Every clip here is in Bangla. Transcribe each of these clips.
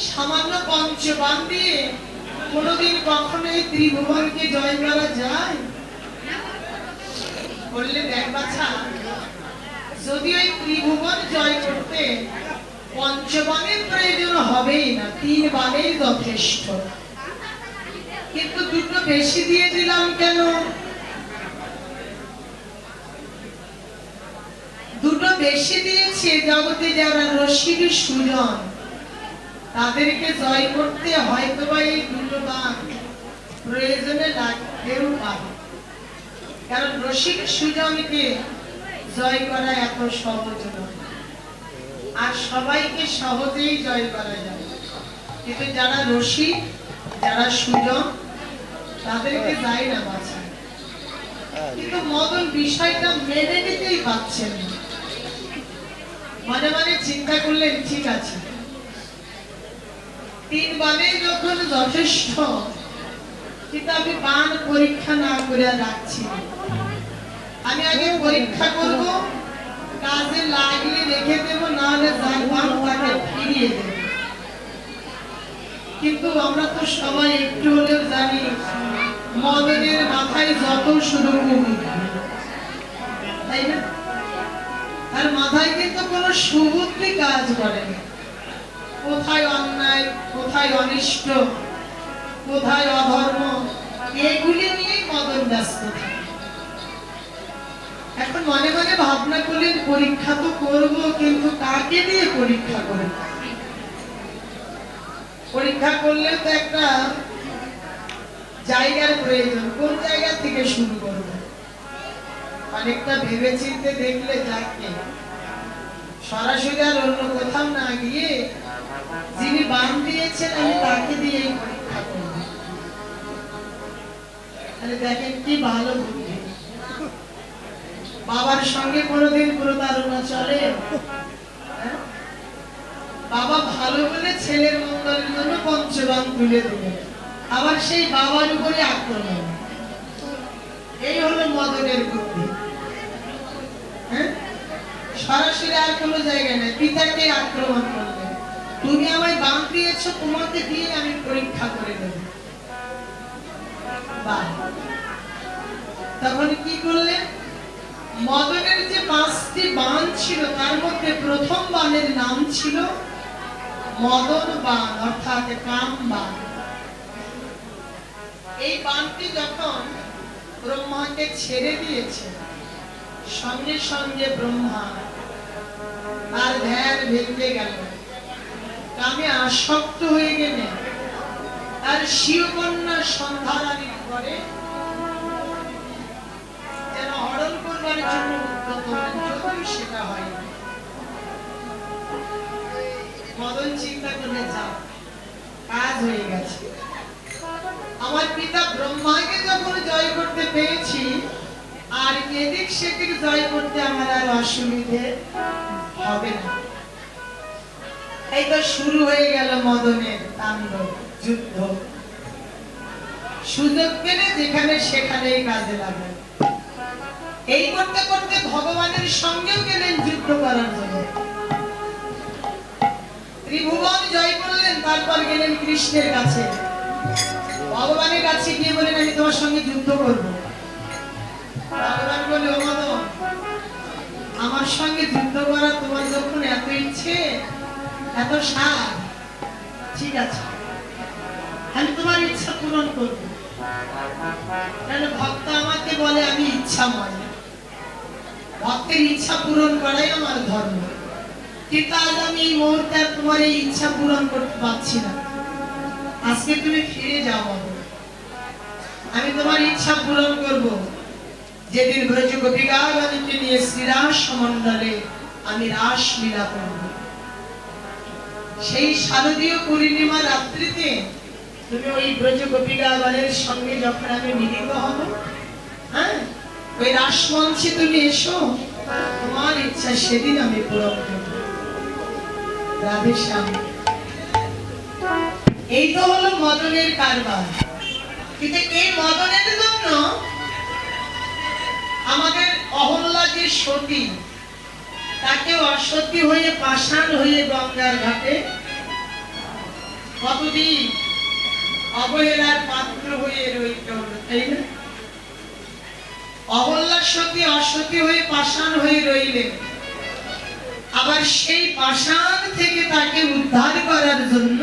সামান্য পঞ্চবান দিয়ে কোনদিন কখনো এই ত্রিভুবনকে জয় করা যায়? বললে দেখ বাছা, যদি ওই ত্রিভুবন জয় করতে পঞ্চবানের প্রয়োজন হবেই না, 3 বানেই যথেষ্ট। কিন্তু দুটো বেশি দিয়ে দিলাম কেন? দুটো বেশি দিয়েছে জগতে যারা রসিক সুজন, তাদেরকে জয় করতে হয়তো বা এই দুটো বান প্রয়োজনে লাগতেও পারে। কারণ রসিক সুজনকে জয় করা এত সহজ নয়, আর সবাইকে সহজেই জয় করা যায়। কিন্তু যারা রসিক, যারা সুজন, তাদেরকে যায় না বাছা। কিন্তু মদন বিষয়টা মেনে নিতেই পারছেন না। মনে মনে চিন্তা করলেন, ঠিক আছে, 3 বানে যখন যথেষ্ট, কিন্তু আমি বান পরীক্ষা না করে রাখছি। আমি আগে পরীক্ষা করব, কাজে লাগলে রেখে দেব, না হলে যার বান তাকে ফিরিয়ে দেব। কিন্তু আমরা তো সবাই একটু হলেও জানি মদনের মাথায় যত শুধু কুবুদ্ধি, তাই না? আর মাথায় কিন্তু কোনো সুবুদ্ধি কাজ করে না। কোথায় অন্যায়, কোথায় অনিষ্ট, কোথায় অধর্ম, এগুলি নিয়েই মদন ব্যস্ত থাকে। এখন মনে মনে ভাবনা করলেন, পরীক্ষা তো করব, কিন্তু কাকে দিয়ে পরীক্ষা করব? পরীক্ষা করলে তো একটা জায়গার প্রয়োজন। কোন জায়গা থেকে শুরু করব? অনেকটা ভেবে চিন্তে দেখলে যাকে সরাসরি আর অন্য কোথাও না গিয়ে যিনি বান দিয়েছেন আমি তাকে দিয়ে পরীক্ষা করব। তাহলে দেখেন কি ভালো বুদ্ধি। বাবার সঙ্গে কোনোদিন প্রতারণা চলে? বাবা ভালো বলে ছেলের মঙ্গলের জন্য পঞ্চবান তুলে দিলেন, আবার সেই বাবার উপরে আক্রমণ। এই হলো মদনের বুদ্ধি। সরাসরি আর কোনো জায়গায় নেই, পিতাকে আক্রমণ করলেন। তুমি আমায় বান দিয়েছ, তোমাকে দিয়ে আমি পরীক্ষা করে দেব। তখন কি করলেন? মদনের যে 5টি বান ছিল, তার মধ্যে প্রথম বানের নাম ছিল মদন বান, অর্থাৎ কাম বান। এই বানটি যখন ব্রহ্মাকে ছেড়ে দিয়েছে, সঙ্গে সঙ্গে ব্রহ্মা আর ধ্যান ভেঙে গেল, কামে আসক্ত হয়ে গেলে আর শিবকন্যা সন্ধারানীর পরে যেন হরণ করবার জন্য উদ্যত হলেন, যদিও সেটা হয়নি। মদন চিন্তা করলে, যাও, কাজ হয়ে গেছে। আমার পিতা ব্রহ্মাকে যখন জয় করতে পেরেছি, আর এদিক সেদিক জয় করতে আমার আর অসুবিধে হবে না। এই তো শুরু হয়ে গেল মদনের তাণ্ডব, যুদ্ধ। সুযোগ পেলে যেখানে সেখানেই কাজে লাগবে। এই করতে করতে ভগবানের সঙ্গেও গেলেন যুদ্ধ করার জন্য। ত্রিভুবন জয় করলেন, তারপর গেলেন কৃষ্ণের কাছে। ভগবানের কাছে গিয়ে বলেন, আমি তোমার সঙ্গে যুদ্ধ করব। ভগবান বলে, ও মদন, আমার সঙ্গে যুদ্ধ করা তোমার যখন এত ইচ্ছে, এত সাধ, ঠিক আছে, আমি তোমার ইচ্ছা পূরণ করব। কেন? ভক্ত আমাকে বলে আমি ইচ্ছাময়, ভক্তের ইচ্ছা পূরণ করাই আমার ধর্ম। কিন্তু আজ আমি এই মুহূর্তে তোমার এই ইচ্ছা পূরণ করতে পারছি না। আজকে তুমি ফিরে যাও, আমি তোমার ইচ্ছা পূরণ করব। যেদিন ব্রজ গোপিকাগণকে নিয়ে শ্রীরাস মণ্ডলে আমি রাস লীলা করব, সেই শারদীয় পূর্ণিমা রাত্রিতে তুমি ওই ব্রজ গোপিকাগণের সঙ্গে যখন আমি মিলিত হব, হ্যাঁ, ওই রাসমঞ্চে তুমি এসো, তোমার ইচ্ছা সেদিন আমি পূরণ করব। রাধে শ্যাম। এই তো হলো মদনের কারবার। কিন্তু এই মদনের জন্য আমাদের অহল্যা যে সতী, তাকে অসতী হয়ে পাষাণ হয়ে গঙ্গার ঘাটে কতদিন অবহেলার পাত্র হয়ে রইতে হলো, তাই না? অহল্যা সতী অসতী হয়ে পাষাণ হয়ে রইলেন। আবার সেই পাষাণ থেকে তাকে উদ্ধার করার জন্য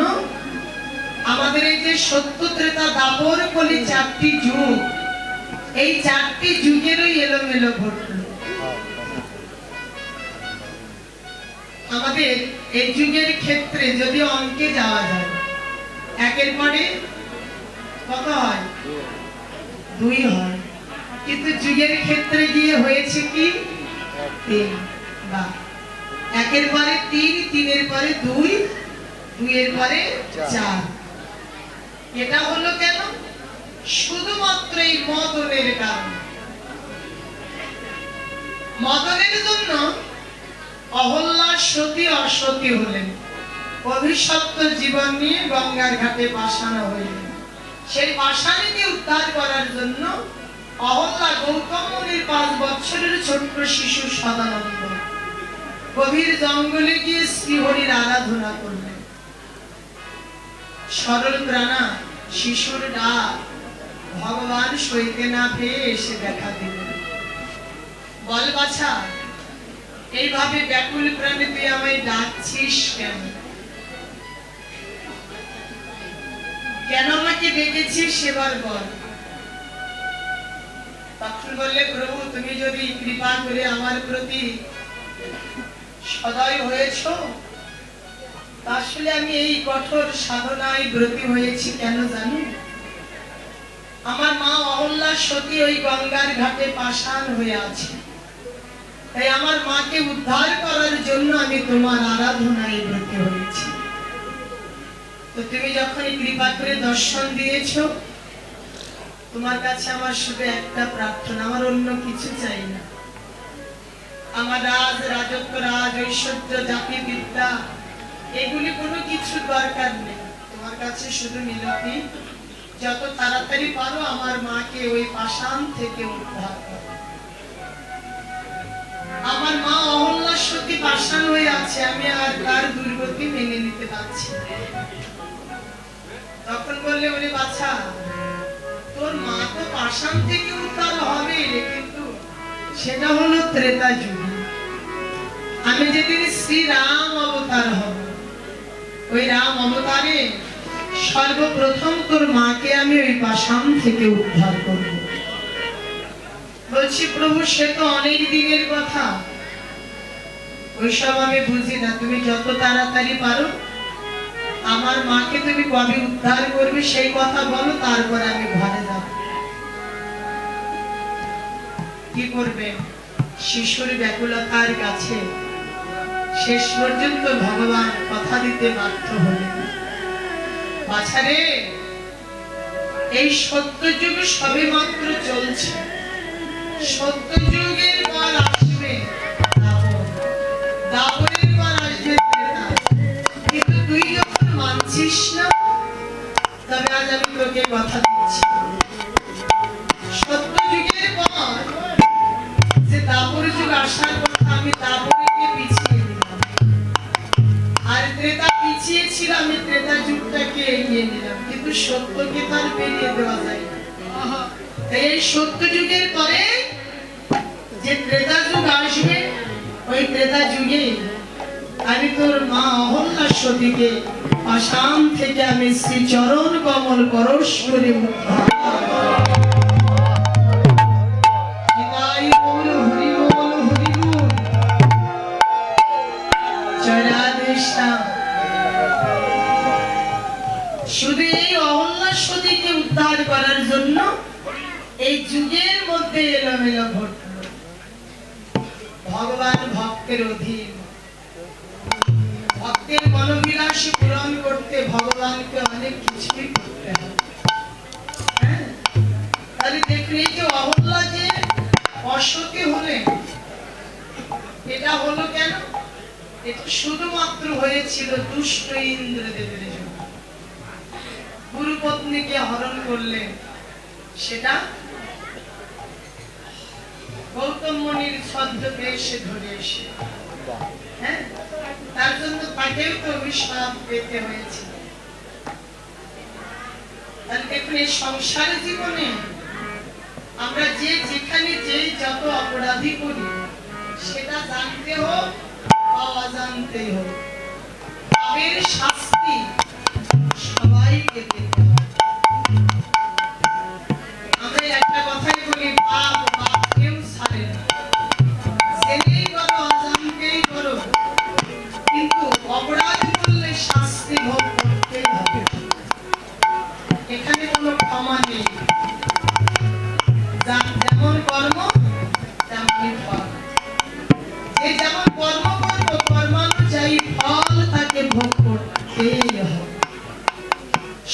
আমাদের এই যে সত্য ত্রেতা দাপর কলি চারটি যুগ, এই চারটি যুগেরই এলোমেলো ঘটল। আমাদের এই যুগের ক্ষেত্রে যদি অঙ্কে যাওয়া যায়, একের পরে কত হয়? 2 হয়। কিন্তু যুগের ক্ষেত্রে গিয়ে হয়েছে কি? 3। বা একের পরে 3, 3-এর পরে 2, 2-এর পরে 4। এটা হলো কেন? শুধুমাত্র এই মদনের কারণে। মদনের জন্য অহল্যা সতী অসতী হলেন, অভিশপ্ত জীবন নিয়ে গঙ্গার ঘাটে পাষাণ হইলেন। সেই পাষাণীকে উদ্ধার করার জন্য অহল্যা গৌতম মুনির 5 বছরের ছোট্ট শিশু সদানন্দ গভীর জঙ্গলে গিয়ে শ্রীহরির আরাধনা করলেন। সরল প্রাণা শিশুর ডাক ভগবান সইতে না পেয়ে এসে দেখা দিলেন। বল বাছা, এইভাবে ব্যাকুল প্রাণে তুই আমায় ডাকছিস কেন? কেন আমাকে ডেকেছিস সেবার বল। তখন বললে, প্রভু তুমি যদি কৃপা করে আমার প্রতি সদয় হয়েছ, আসলে আমি এই কঠোর সাধনায় ব্রতী হয়েছি কেন জানো? আমার মা অহল্যা সতী ওই গঙ্গার ঘাটে পাষাণ হয়ে আছে, তাই আমার মাকে উদ্ধার করার জন্য আমি তোমার আরাধনায় ব্রতী হয়েছি। তো তুমি যখন কৃপা করে দর্শন দিয়েছো, তোমার কাছে আমার শুধু একটা প্রার্থনা, আমার অন্য কিছু চাই না। আমার রাজ রাজত্ব, রাজ ঐশ্বর্য, জাতি বিদ্যা এগুলি কোনো কিছু দরকার নেই। তোমার কাছে শুধু মিনতি, যত তাড়াতাড়ি পারো আমার মাকে ওই পাষাণ থেকে উদ্ধার করো। আমার মা অহল্যা সতী পাষাণ হয়ে আছে, আমি আর তার দুর্গতি মেনে নিতে পারছি না। তখন বললে, ওরে বাছা, তোর মা তো পাষাণ থেকে উদ্ধার হবে, কিন্তু সেটা হলো ত্রেতা যুগে। আমি যেদিন শ্রীরাম অবতার হব, ওই রাম অবতারে সর্বপ্রথম তোর মাকে আমি ওই পাষাণ থেকে উদ্ধার করব। বলছি, প্রভু সে তো অনেক দিনের কথা, ওইসব আমি বুঝি না। তুমি যত তাড়াতাড়ি পারো আমার মাকে তুমি কবে উদ্ধার করবে সেই কথা বলো, তারপর আমি ঘরে যাব। কি করবে? শিশুর ব্যাকুলতার কাছে শেষ পর্যন্ত ভগবান কথা দিতে বাধ্য হলেন। বাছারে, এই সত্য যুগ সবে মাত্র চলছে, সত্য যুগের পর আসবে দাপর, দাপরের পর আসবে ত্রেতা। কিন্তু তুই যখন মানছিস না, তবে আজ আমি তোকে কথা দিচ্ছি, সত্য যুগের পর যে দাপর যুগ আসার কথা, আমি দাপরকে পিছিয়ে দিলাম, আর ত্রেতা পিছিয়ে ছিল, আমি ত্রেতা যুগটাকে এগিয়ে নিলাম। কিন্তু সত্যকে তার পেরিয়ে দেওয়া যায় না। এই সত্য যুগের পরে যে ত্রেতা যুগ আসবে, ওই ত্রেতা যুগে আমি তোর মা অহল্যা সতীকে পাষাণ থেকে আমি শ্রী চরণ কমল পরশ করে উদ্ধার। শুধু এই অহল্যা সতীকে উদ্ধার করার জন্য এই যুগের মধ্যে এলোমেলো ঘটল। ভগবান ভক্তের অধীন, ভক্তের মনোবিলাসী পূরণ করতে ভগবানকে অনেক কিছুই করতে হবে। তাহলে দেখুন, এই যে অহল্যা যে অসতী হলেন, এটা হলো কেন? এটা শুধুমাত্র হয়েছিল দুষ্ট ইন্দ্রদেবের জন্য। গুরুপত্নীকে হরণ করলেন, সেটা গৌতম মুনির ছদ্মবেশে ধরে এসে, তার জন্য তাকেও তো অভিশাপ পেতে হয়েছিল। তাহলে দেখুন এই সংসার জীবনে আমরা যে যেখানে যে যত অপরাধী করি সেটা জানতে হোক বা অজান্তে হোক, পাপের শাস্তি সবাইকে পেতে হয়। আমরা একটা কথাই বলি, পাপ বাপ কেউ ছাড়ে না, জেনেই করো অজান্তেই করো, কিন্তু অপরাধ করলে শাস্তি ভোগ করতেই হবে। এখানে কোনো ক্ষমা নেই, যেমন কর্ম তেমনি ফল। যে যেমন কর্ম করবো কর্মানুযায়ী ফল তাকে ভোগ করতেই হবে।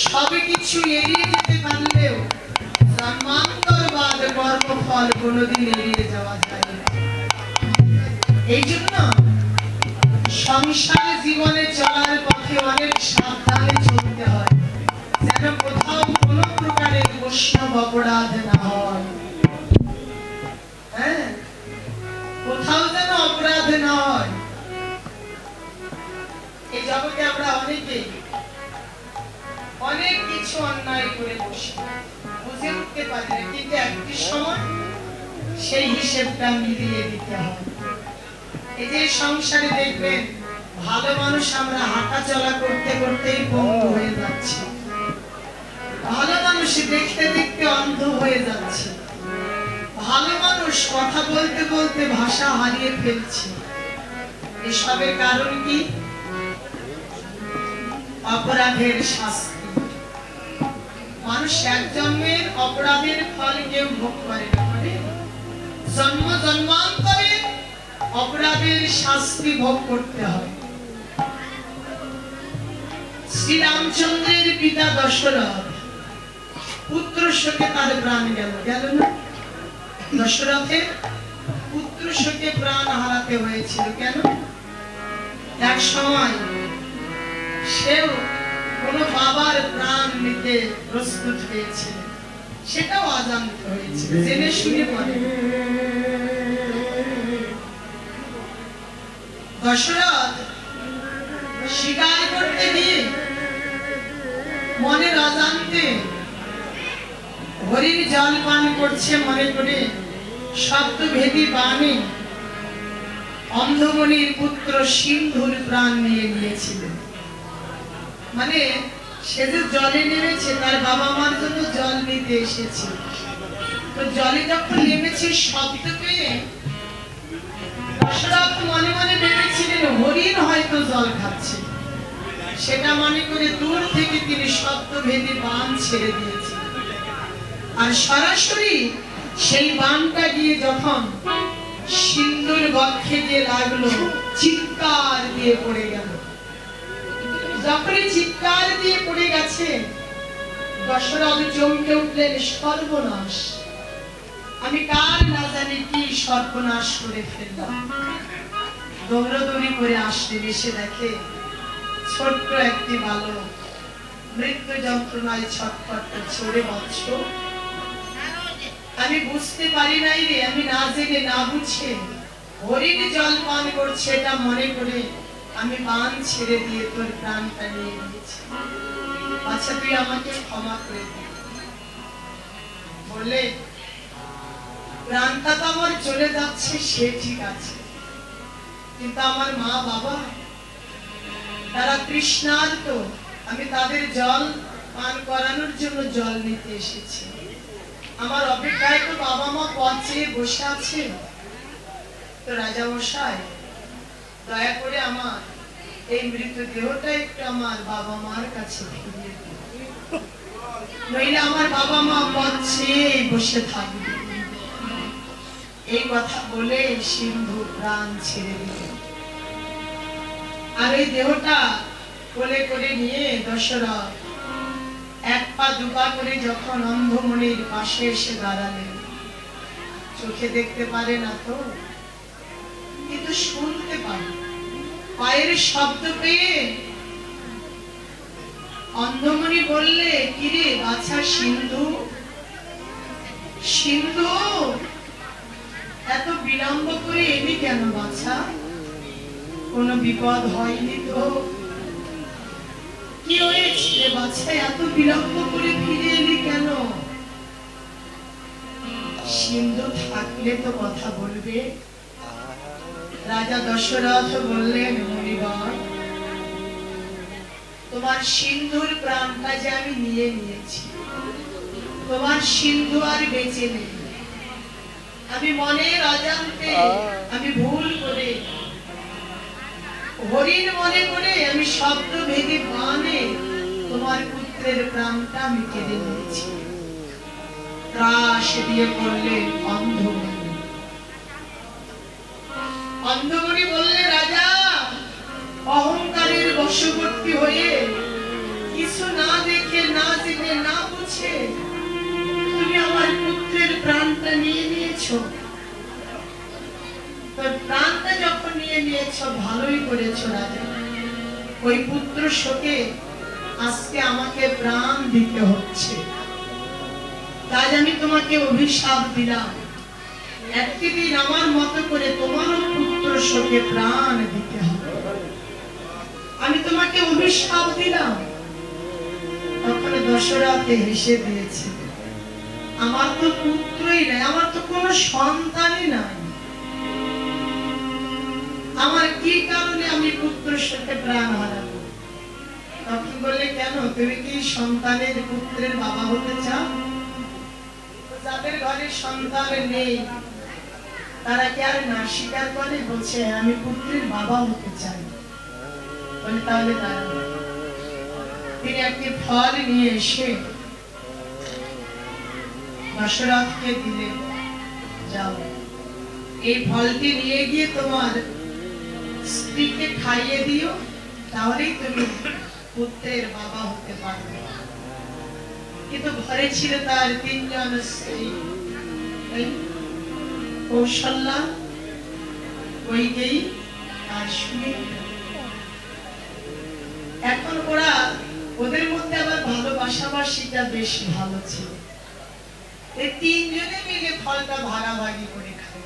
সবে কিছু এড়িয়ে যেতে পারলেও জন্মান্তরবাদ কর্মফল কোনোদিন এড়িয়ে যাওয়া যায় না। এই জন্য সংসার জীবনে চলার পথে অনেক সাবধানে চলতে হয়, যেন কোথাও কোনো প্রকারের বৈষ্ণব অপরাধ না হয়। হ্যাঁ, কোথাও যেন অপরাধ না হয়। এই জগতে আমরা অনেক কিছু অন্যায় করে বসি, বুঝে উঠতে পারি না, কিন্তু একটি সময় সেই হিসেবটা মিলিয়ে দিতে হবে। এই যে সংসারে দেখবেন ভালো মানুষ আমরা হাঁটা চলা করতে করতেই বন্ধু হয়ে যাচ্ছে, ভালো মানুষ দেখতে দেখতে অন্ধ হয়ে যাচ্ছে, ভালো মানুষ কথা বলতে বলতে ভাষা হারিয়ে ফেলছে। এসবের কারণ কি? অপরাধের শাস্তি। মানুষ এক জন্মের অপরাধের ফল কেউ ভোগ করে না, জন্ম জন্মান্তরে অপরাধের শাস্তি ভোগ করতে হয়। শ্রীরামচন্দ্রের পিতা দশরথ পুত্র শোকে তার প্রাণ গেল না? দশরথের পুত্র শোকে প্রাণ হারাতে হয়েছিল কেন? এক সময় সেও কোন বাবার প্রাণ নিতে প্রস্তুত হয়েছিল, সেটাও অজান্ত হয়েছিল, জেনে শুনে পড়ে। দশরথ স্বীকার করতে গিয়ে মনের অজান্তে হরির জল পান করছে মনে করে শব্দভেদী বাণী অন্ধমণির পুত্র সিন্ধুর প্রাণ নিয়ে নিয়েছিল। মানে সে যে জলে নেমেছে, তার বাবা মার জন্য জল নিতে এসেছে, তো জলে যখন নেমেছে শব্দ পেয়ে দশরথ মনে মনে ভেবেছিলেন হরিণ হয়তো জল খাচ্ছে, সেটা মনে করে দূর থেকে তিনি শব্দভেদী বাণ ছেড়ে দিয়েছিলেন। আর সরাসরি সেই বাণটা গিয়ে যখন সিন্ধুর বক্ষে গিয়ে লাগলো, চিৎকার দিয়ে পড়ে গেল। যখনই চিৎকার দিয়ে পড়ে গেছে, দশরথ চমকে উঠলেন, সর্বনাশ, আমি কার না জানি কি সর্বনাশ করে ফেললাম। দৌড়দৌড়ি করে আসলেন, এসে দেখে ছোট্ট একটি বালক মৃত্যু যন্ত্রণায় ছটফট করছে। ওরে বৎস, আমি বুঝতে পারি নাই রে, আমি না জেনে না বুঝে হরিণ জল পান করছে এটা মনে করে আমি বাণ ছেড়ে দিয়ে তোর প্রাণটা নিয়ে নিয়েছি। আচ্ছা, তুই আমাকে ক্ষমা করে দে। বলে প্রাণটা তো আমার চলে যাচ্ছে, সে ঠিক আছে, কিন্তু আমার মা বাবা তারা তৃষ্ণার্ত, আমি তাদের জল পান করানোর জন্য জল নিতে এসেছি। আমার অপেক্ষায় তো বাবা মা পথে বসে আছে। তো রাজা মশাই, দয়া করে আমার এই মৃত দেহটা একটু আমার বাবা মার কাছে ফিরিয়ে দিন, নইলে আমার বাবা মা পথে বসে থাকবে। এই কথা বলে সিন্ধু প্রাণ ছেড়ে দিল। আর এই দেহটা কোলে করে নিয়ে দশরথ এক পা দুপা করে যখন অন্ধমণির পাশে এসে দাঁড়ালেন, চোখে দেখতে পারে না তো, কিন্তু শুনতে পারে, পায়ের শব্দ পেয়ে অন্ধমণি বললে, কিরে বাছা সিন্ধু, সিন্ধু এত বিলম্ব করে এলি কেন বাছা? কোনো বিপদ হয়নি তো? কি হয়েছে? যে বাছা এত বিলম্ব করে ফিরে এলি কেন? সিন্ধু থাকলে তো কথা বলবে। রাজা দশরথ বললেন, মুনিবর, তোমার সিন্ধুর প্রাণটা যে আমি নিয়ে নিয়েছি, তোমার সিন্ধু আর বেঁচে নেই। আমি মনের অজান্তে আমি ভুল করে হরিণ মনে করে আমি শব্দ ভেদে বানে তোমার পুত্রের প্রাণটা আমি কেড়ে নিয়েছি। ত্রাস দিয়ে বললেন অন্ধমণি। অন্ধমণি বললে, রাজা অহংকারের বশবর্তী হয়ে কিছু না দেখে না জেনে না বুঝে তুমি আমার পুত্রের প্রাণটা নিয়ে নিয়েছো। তোর প্রাণটা যখন নিয়ে নিয়েছো ভালোই করেছো রাজা। ওই পুত্র শোকে আজকে আমাকে প্রাণ দিতে হচ্ছে। তাই আমি তোমাকে অভিশাপ দিলাম, একদিন আমার মতো করে তোমারও পুত্র শোকে প্রাণ দিতে হবে। আমি তোমাকে অভিশাপ দিলাম। তখন দশরথে হেসে দিয়েছে, আমার তো পুত্রই নাই, আমার তো কোনো সন্তানই নাই, আমার কি কারণে আমি পুত্র শোকে প্রাণ হারাবো? তখন বললে, কেন তুমি কি সন্তানের পুত্রের বাবা হতে চাও? যাদের ঘরে সন্তান নেই তারা কি আর না স্বীকার করে? বলছে আমি পুত্রের বাবা হতে চাই। বলে তাহলে দাঁড়াও। তিনি একটি ফল নিয়ে এসে দশরথকে দিলেন, যাও এই ফলটি নিয়ে গিয়ে তোমার স্ত্রীকে খাইয়ে দিও, তাহলেই তুমি পুত্রের বাবা হতে পারবে। কিন্তু ঘরে ছিল তার তিনজন স্ত্রী, কৌশল্যা, কইকেয়ী আর সুমিত্রা। এখন ওদের মধ্যে আবার ভালোবাসাবাসিটা বেশ ভালো ছিল। এই তিনজনে মিলে ফলটা ভাগাভাগি করে খায়।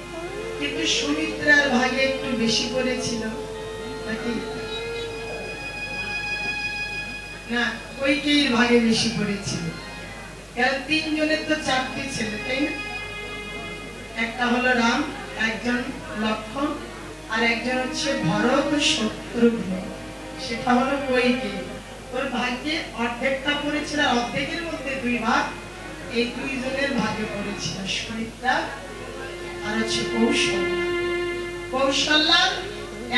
কিন্তু সুমিত্রার ভাগে একটু বেশি করেছিল নাকি না, কইকেয়ীর ভাগে বেশি করেছিল। কারণ তিনজনের তো চারটি ছেলে, তাই না? একটা হলো রাম, একজন লক্ষ্মণ, আর একজন হচ্ছে ভরত শত্রুঘ্ন, সেটা হলো কইকেয়ী। ওর ভাগ্যে অর্ধেকটা পড়েছিল, অর্ধেকের মধ্যে দুই ভাগ এই দুইজনের ভাগে পড়েছিল, সুমিত্রা আর হচ্ছে কৌশল্যা। কৌশল্যার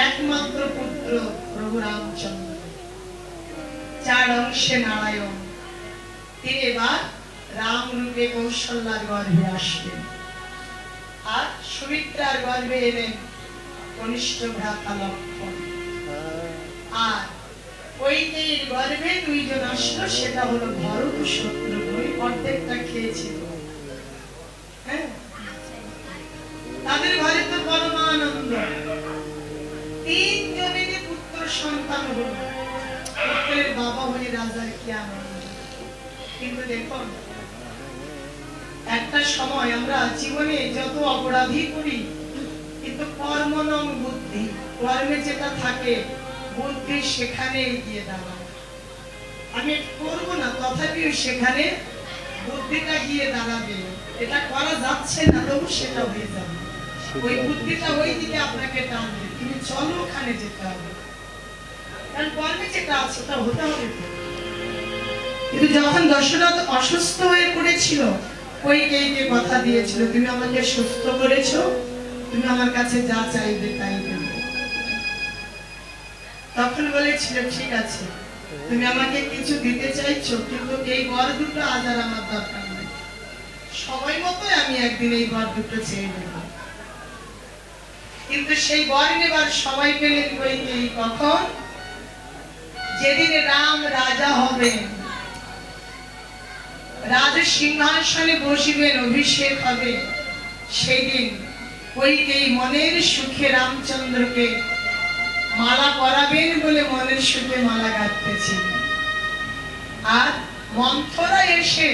একমাত্র পুত্র প্রভু রামচন্দ্র, চার অংশে নারায়ণ। তিনি এবার রাম রূপে কৌশল্যার গর্ভে আসবেন, আর সুমিত্রার গর্ভে এলেন কনিষ্ঠ ভ্রাতা লক্ষ্মণ। আর কইকেয়ীর গর্ভে দুইজন আসলো, সেটা হলো ভরত শত্রুঘ্ন। অর্ধেকটা খেয়েছিল। হ্যাঁ, তাদের ঘরে তো পরমানন্দ, তিনজনেরই পুত্র সন্তান হলো। পুত্রের বাবা হয়ে রাজার কি আনন্দ। কিন্তু দেখুন, একটা সময় আমরা জীবনে যত অপরাধী করি, কিন্তু কর্ম নং বুদ্ধি, কর্মে যেটা থাকে বুদ্ধি সেখানে গিয়ে দাঁড়ায়। আমি করবো না, তথাপিও সেখানে বুদ্ধিটা গিয়ে দাঁড়াবে। এটা করা যাচ্ছে না, তবু সেটা হয়ে যাবে। ওই বুদ্ধিটা ওই দিকে আপনাকে টানবে, তুমি চলো ওখানে যেতে হবে। কারণ কর্মে যেটা আছে ওটা হতে হবে। কিন্তু যখন দশরথ অসুস্থ হয়ে পড়েছিল, কইকেয়ীকে কথা দিয়েছিল, তুমি আমাকে সুস্থ করেছো, তুমি আমার কাছে যা চাইবে তাই দেবে। তখন বলেছিল, ঠিক আছে, তুমি আমাকে কিছু দিতে চাইছো, কিন্তু এই বর দুটো আজ আর আমার দরকার নেই। সবাই মতো আমি একদিন এই বর দুটো চেয়ে নেব। কিন্তু সেই বর নেবার সবাই পেলেন কইকেয়ী কখন? যেদিন রাম রাজা হবেন, রাজ সিংহাসনে বসিবেন, অভিষেক হবে, সেই দিন কইকেয়ী মনের সুখে রামচন্দ্রকে মালা পরাবেন বলে মনের সুখে মালা গাঁথতেছিল। আর মন্থরা এসে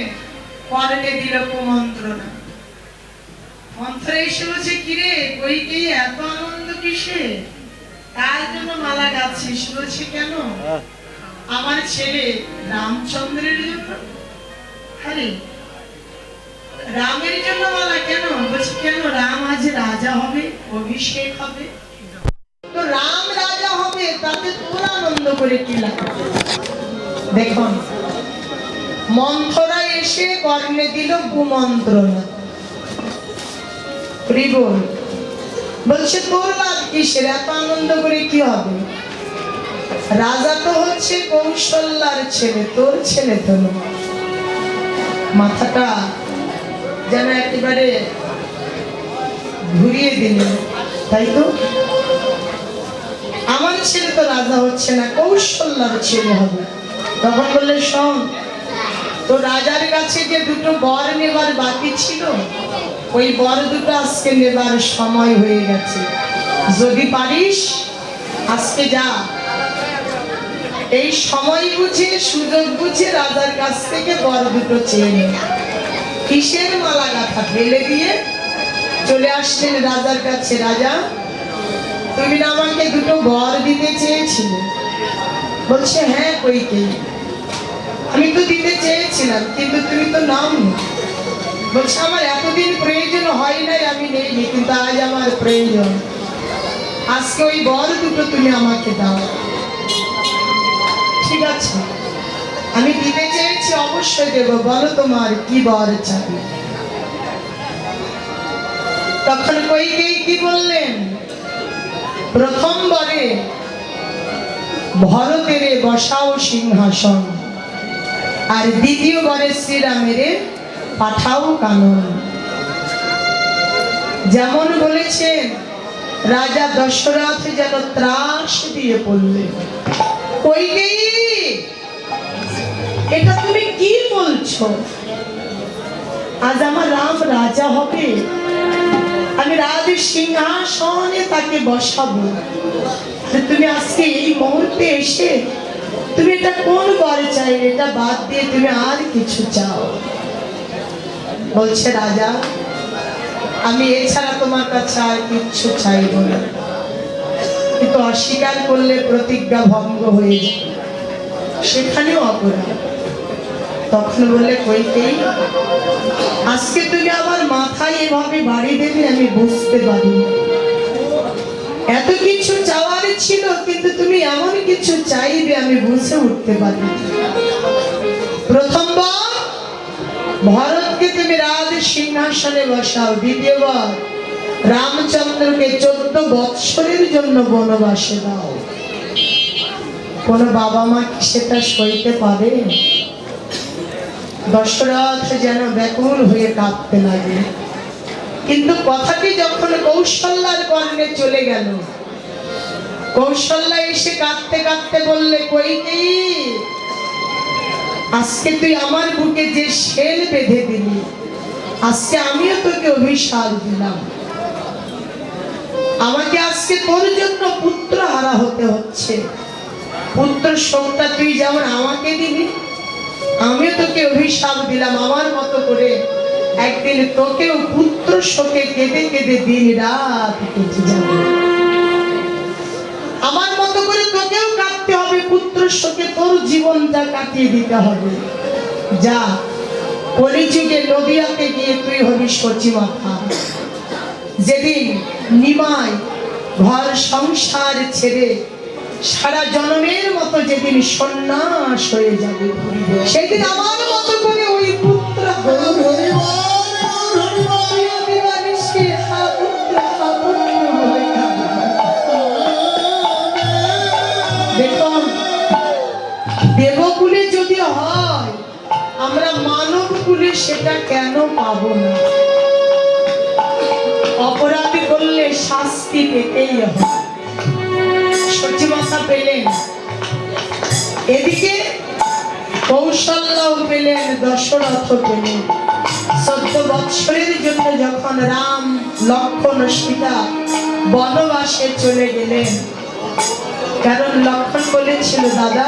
কর্ণে দিল কুমন্ত্রণা। মন্থরা এসে বলছে, কিরে কইকেয়ী এত আনন্দ কিসে, কার জন্য মালা গাঁথছিস? বলছে, কেন? আমার ছেলে রামচন্দ্রের জন্য। আরে রামের জন্য বলা কেন? বলছি কেন? রাম আজ রাজা হবে, অভিষেক হবে, তো রাম রাজা হবে, তাতে তোর আনন্দ করে কি লাগবে? দেখুন, মন্থরা এসে কর্ণে দিল কুমন্ত্রণা। বল বলছে তোর লাভ কিসের? এত আনন্দ করে কি হবে? রাজা তো হচ্ছে কৌশল্যার ছেলে, তোর ছেলে তো না। মাথাটা যেন একেবারে ঘুরিয়ে দিল, তাই তো? আমার ছেলে তো রাজা হচ্ছে না, কৌশল্যার ছেলে হবে। তখন বললে শোন, তো রাজার কাছে যে দুটো বর নেবার বাকি ছিল, ওই বর দুটো আজকে নেবার সময় হয়ে গেছে। যদি পারিস আজকে যা, এই সময় বুঝে সুযোগ বুঝে রাজার কাছ থেকে বর দুটো চেয়ে নে। কিসের মালা গাঁথা ফেলে দিয়ে চলে আসলেন রাজার কাছে। রাজা, তুমি না আমাকে দুটো বর দিতে চেয়েছিলে? বলছে হ্যাঁ কইকেয়ী, আমি তো দিতে চেয়েছিলাম, কিন্তু তুমি তো নাও। বলছে আমার এতদিন প্রয়োজন হয় নাই, আমি নেইনি, কিন্তু আজ আমার প্রয়োজন। আজকে ওই বর দুটো তুমি আমাকে দাও। ঠিক আছে, আমি দিতে চেয়েছি, অবশ্যই দেব, বলো তোমার কি বর চাই? তখন কইকেয়ী কি বললেন? প্রথম বরে ভরতের বসাও সিংহাসন, আর দ্বিতীয় বরে শ্রীরামের পাঠাও কানন। যেমন বলেছেন রাজা দশরথ যেন ত্রাস দিয়ে পড়লেন। কইকেয়ী, এটা তুমি কি বলছো? আজ আমার রাম রাজা হবে, আমি রাজ সিংহাসনে তাকে বসাবো, তুমি আজকে এই মুহূর্তে এসে তুমি এটা কোন বর চাইলে? এটা বাদ দিয়ে তুমি আর কিছু চাও? বলছে রাজা, আমি এছাড়া তোমার কাছে আর কিচ্ছু চাইব না, কিন্তু অস্বীকার করলে প্রতিজ্ঞা ভঙ্গ হয়ে যাবে, সেখানেও অপরাধ। তখন বললে কইকেয়ী, আজকে তুমি আমার মাথায় এভাবে বাড়ি দেবে আমি বুঝতে পারি। এত কিছু চাওয়ার ছিল, কিন্তু তুমি এমন কিছু চাইবে আমি বুঝে উঠতে পারি। প্রথমবার ভরতকে তুমি রাজ সিংহাসনে বসাও, দ্বিতীয়বার রামচন্দ্রকে 14 বৎসরের জন্য বনবাসে দাও। কোন বাবা মা কি সেটা সইতে পারে? দশরথ যেন ব্যাকুল হয়ে কাঁদতে লাগে। কিন্তু কথাটি যখন কৌশল্যার কর্ণে চলে গেল, কৌশল্যা এসে কাঁদতে কাঁদতে বললে কইকেয়ী, আজকে তুই আমার বুকে যে শেল বেঁধে দিলি, আজকে আমিও তোকে অভিশাপ দিলাম। আমাকে আজকে তোর জন্য পুত্র হারা হতে হচ্ছে। পুত্র শোকটা তুই যেমন আমাকে দিলি, আমিও তোকে অভিশাপ দিলাম, আমার মতো করে একদিন তোকেও পুত্র শোকে কেঁদে কেঁদে দিন রাত কেটে যাবে। আমার মতো করে তোকেও কাটতে হবে পুত্র শোকে, তোর জীবনটা কাটিয়ে দিতে হবে। যা, কলিযুগে নদিয়াতে গিয়ে তুই হবি সচি মাথা। যেদিন নিমাই ঘর সংসার ছেড়ে সারা জনমের মতো যেদিন সন্ন্যাস হয়ে যাবে, সেদিন আমার মতো করে ওই পুত্র দেখুন, দেবকুলে যদি হয়, আমরা মানব কুলে সেটা কেন পাবো না? অপরাধী করলে শাস্তি পেতেই হবে। সচিমাতা পেলেন, এদিকে কৌশল্যাও পেলেন, দশরথ পেলেন। 14 বৎসরের জন্য যখন রাম লক্ষ্মণ সীতা বনবাসে চলে গেলেন, কারণ লক্ষ্মণ বলেছিল দাদা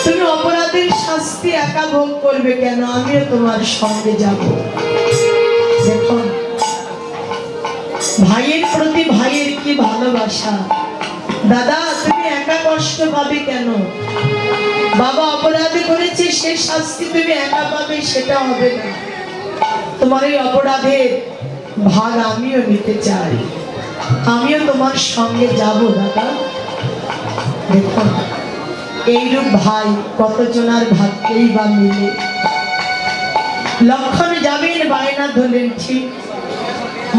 তুমি অপরাধের শাস্তি একা ভোগ করবে কেন, আমিও তোমার সঙ্গে যাব। দেখুন, ভাইয়ের প্রতি ভাইয়ের কি ভালোবাসা। দাদা তুমি একা কষ্ট পাবে কেন? বাবা অপরাধ করেছে, সে শাস্তি তুমি একা পাবে সেটা হবে না। তোমার এই অপরাধের ভাগ আমিও নিতে চাই, আমিও তোমার সঙ্গে যাব দাদা। দেখুন এইরূপ ভাই কতজনার ভাগ্যেই বা মিলে। লক্ষণ যাবেন বায়না ধরলেন, ঠিক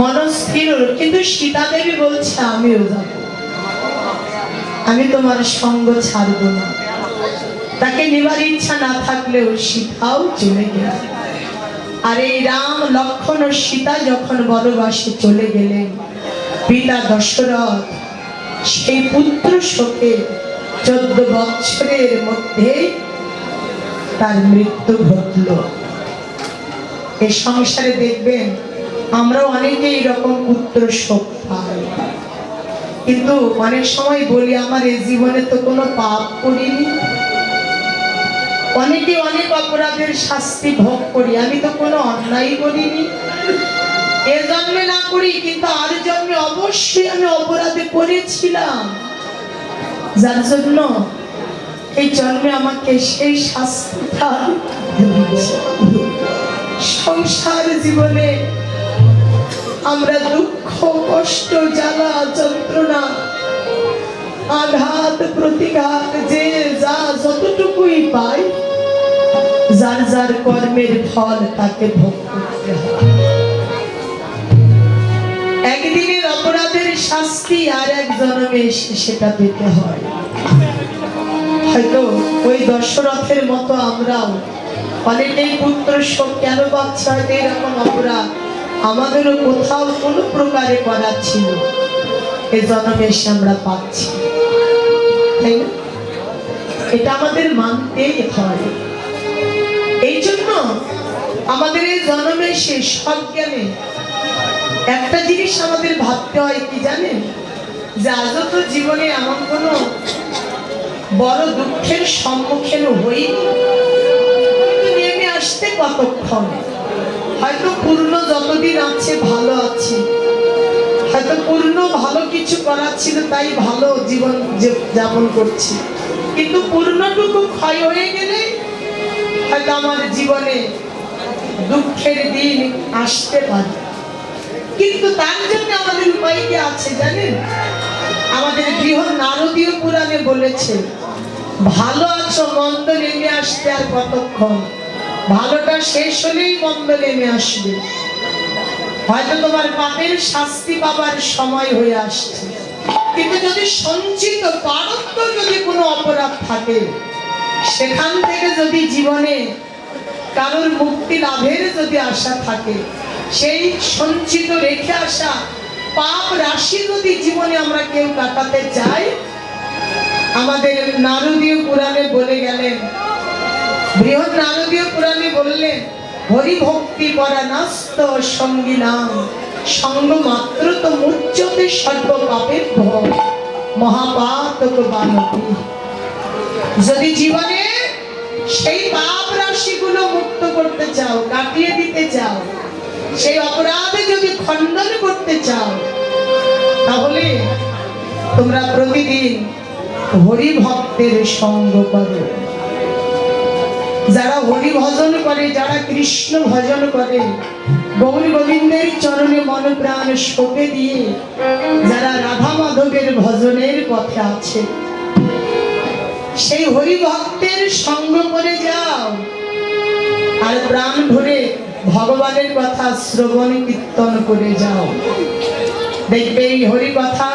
মনস্থির, কিন্তু সীতা দেবী বলছে আমিও যাব, আমি তোমার সঙ্গ ছাড়ব না। তাকে নেবার ইচ্ছা না থাকলেও সীতাও চলে গেল। আর এই রাম লক্ষণ ও সীতা যখন বনবাসে চলে গেলেন, পিতা দশরথ সেই পুত্র শোকে 14 বছরের মধ্যে তার মৃত্যু ঘটল। এই সংসারে দেখবেন আমরা অনেকে এইরকম পুত্র শোক পাই, কিন্তু অনেক সময় বলি আমার এই জীবনে তো কোনো পাপ করিনি, অনেকে অনেক অপরাধের শাস্তি ভোগ করি, আমি তো কোনো অন্যায় করিনি। এ জন্মে না করি কিন্তু আর জন্মে অবশ্যই আমি অপরাধে করেছিলাম, যার জন্য এই জন্মে আমাকে সেই শাস্তিটা দিয়েছে। সংসার জীবনে আমরা দুঃখ কষ্ট জ্বালা যন্ত্রণা আঘাত প্রতিঘাত যে যা যতটুকুই পাই, যার যার কর্মের ফল তাকে ভোগ করতে হয়। একদিনের অপরাধের শাস্তি আর এক জন্মে এসে সেটা পেতে হয়। হয়তো ওই দশরথের মতো আমরাও অনেকেই পুত্র শোক কেন পাচ্ছে, হয়তো এরকম অপরাধ আমাদেরও কোথাও কোনো প্রকারে করা ছিল, এ জন্মে এসে আমরা পাচ্ছি, তাই না? এটা আমাদের মানতেই হয়। এই জন্য আমাদের এই জন্মে এসে সজ্ঞানে একটা জিনিস আমাদের ভাবতে হয়, কি জানেন? যে আজও তো জীবনে এমন কোনো বড় দুঃখের সম্মুখীন হইনি, নেমে আসতে কতক্ষণ, হয়তো পূর্ণ যতদিন আছে ভালো আছে, হয়তো পূর্ণ ভালো কিছু করার ছিল তাই ভালো জীবন যাপন করছি, কিন্তু পূর্ণটুকু ক্ষয় হয়ে গেলে হয়তো আমার জীবনে দুঃখের দিন আসতে পারে। কিন্তু তার জন্য আমাদের উপায় কি আছে জানেন? আমাদের বৃহৎ নারদীয় পুরাণে বলেছে, ভালো আছো মন্দ নেমে আসতে আর কতক্ষণ, ভালোটা শেষ হলেই মন্দ নেমে আসবে। হয়তো তোমার পাপের শাস্তি পাবার সময় হয়ে আসছে, কিন্তু যদি সঞ্চিত পারত্ব যদি কোনো অপরাধ থাকে, সেখান থেকে যদি জীবনে কারোর মুক্তি লাভের যদি আশা থাকে, সেই সঞ্চিত রেখে আসা পাপ রাশি যদি জীবনে আমরা কেউ কাটাতে চাই, আমাদের নারদীয় পুরাণে বলে গেলেন, বৃহৎ নারদীয় পুরাণে বললেন, হরি ভক্তি করা নাস্ত সঙ্গী নাম, সঙ্গ মাত্র তো মুচ্যতে সর্ব পাপের ভয়, মহাপাতক বানতি। যদি জীবনে সেই পাপ রাশিগুলো মুক্ত করতে চাও, কাটিয়ে দিতে চাও, সেই অপরাধে যদি খণ্ডন করতে চাও, তাহলে তোমরা প্রতিদিন হরি ভক্তের সঙ্গ করো। যারা হরি ভজন করে, যারা কৃষ্ণ ভজন করে, গৌর গোবিন্দের চরণে মন প্রাণ সঁপে দিয়ে যারা রাধা মাধবের ভজনের পথে আছে, সেই হরি ভক্তের সঙ্গ করে যাও আর প্রাণ ভরে ভগবানের কথা শ্রবণ কীর্তন করে যাও। দেখবে এই হরি কথা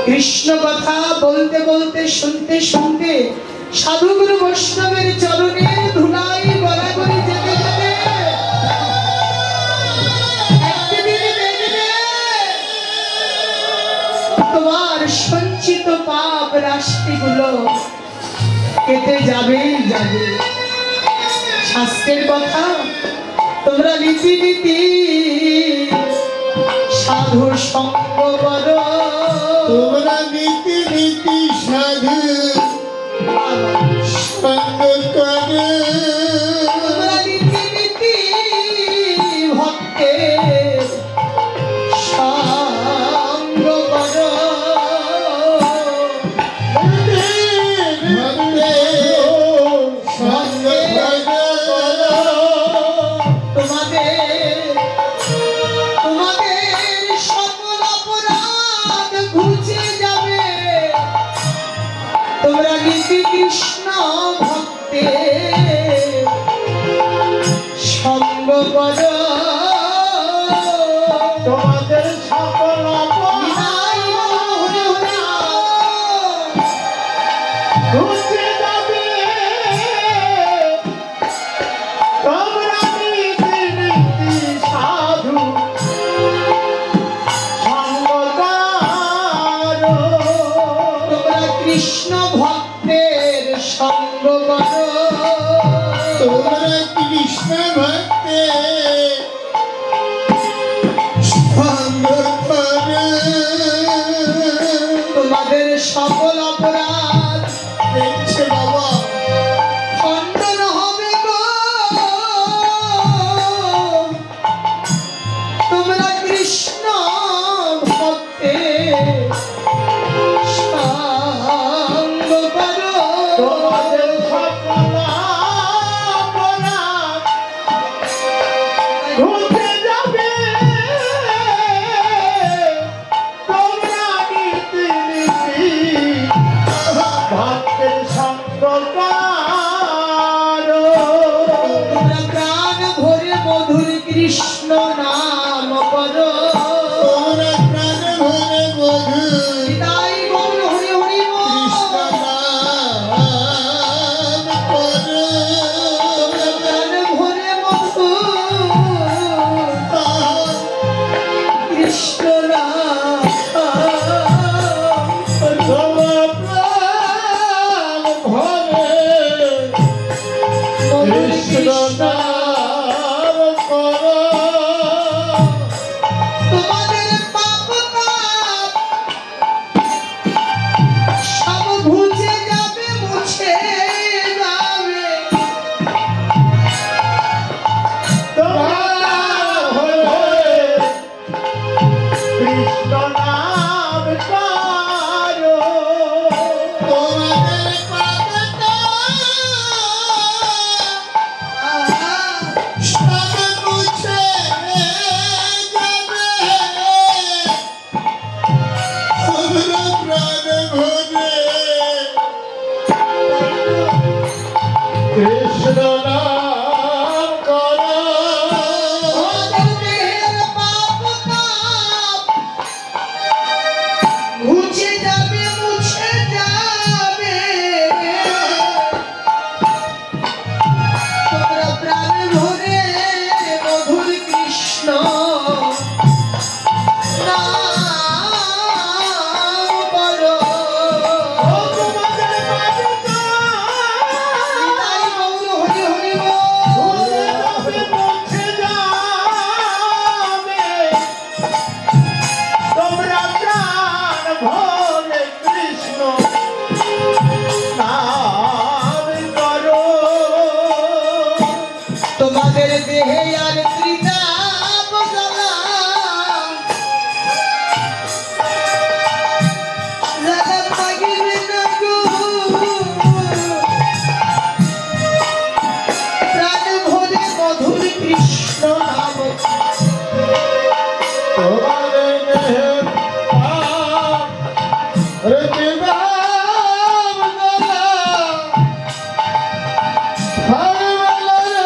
কৃষ্ণ কথা বলতে বলতে শুনতে শুনতে সাধুগুরু বৈষ্ণবের চরণে ধুলাই গড়াগড়ি যেতে যেতে একদিন দেখবে তোমার সঞ্চিত পাপ রাশিগুলো কেটে যাবেই যাবে। শাস্ত্রের কথা তোমরা নীতি নীতি সাধু সঙ্গ করো, তোমরা নীতি নীতি সাধু সঙ্গ করো, তোমরা নীতি নীতি ভক্তের সঙ্গ করো। কৃষ্ণ ভক্তে সঙ্গ কর তোমাদের সকল নিতাই গৌর হরি ঘুরতে যাবে তোমরা নীতি নীতি সাধু সঙ্গ করো। তোমরা কৃষ্ণ ভক্তের সঙ্গ করো তোমরা কৃষ্ণ ভক্তে সঙ্গ করো। তোমাদের সকল অপরাধ দেখছে বাবা খণ্ডন হবে গো তোমরা কৃষ্ণ ভক্তের সঙ্গ করো তোমাদের সকল অপরাধ ঘুরতে যাবে তোমরা নীতি নীতি ভক্তের সঙ্গ করো। তোমরা প্রাণ ভরে মধুর কৃষ্ণ নাম করো তোমরা প্রাণ ভরে মধু নিতাই গৌর হরি হরি কৃষ্ণ নাম করো। তোমরা প্রাণ ভরে মধুর কৃষ্ণ নাম তোমরা প্রাণ ভরে কৃষ্ণ নাম করো। তোমাদের পাপ তাপ সব ঘুচে যাবে মুছে যাবে তোমরা ভরে কৃষ্ণ নাম করো। তোমাদের পাপ সব মুছে যাবে। তোমরা প্রাণ ভরে কৃষ্ণ নাম করো। তোমাদের দেহের পাপ তাপ ঘুচে যাবে মুছে যাবে তোমরা প্রাণ ভরে মধুর কৃষ্ণ নাম করো তোমাদের পাপ নিতাই গৌর হরি হরি বল। মুছে যাবে। তোমরা প্রাণ ভরে কৃষ্ণ নাম করো। তোমাদের দেহে আর ত্রিতাপ জ্বালা জ্বালা থাকিবে না গো প্রাণ ভরে মধুর কৃষ্ণ নাম তোমাদের দেহের পাপ রতিবাম জ্বালা হরবলা রে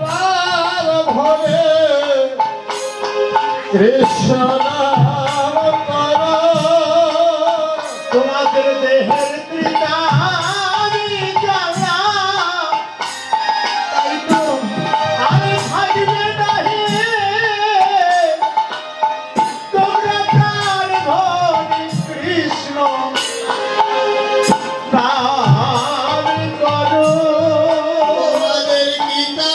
প্রাণ ভরে কৃষ্ণ নাম করো। তোমাদের দেহের ত্রিনামি জ্বালা তাই তো আর থাকবে নাহি। তোমরা প্রাণ ভরে কৃষ্ণ নাম করো। তোমাদের গীতা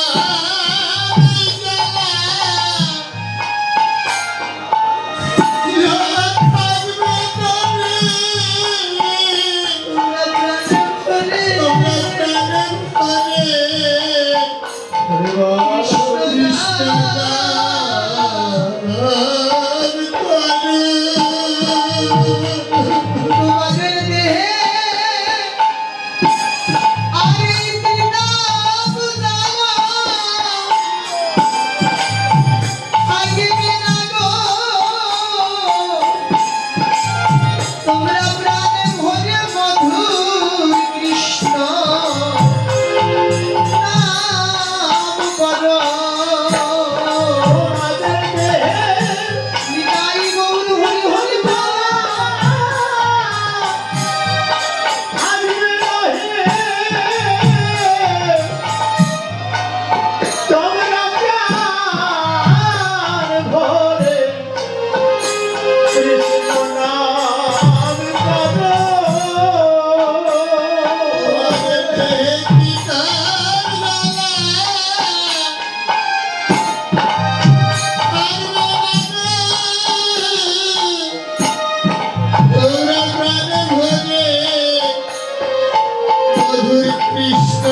মধুর কৃষ্ণ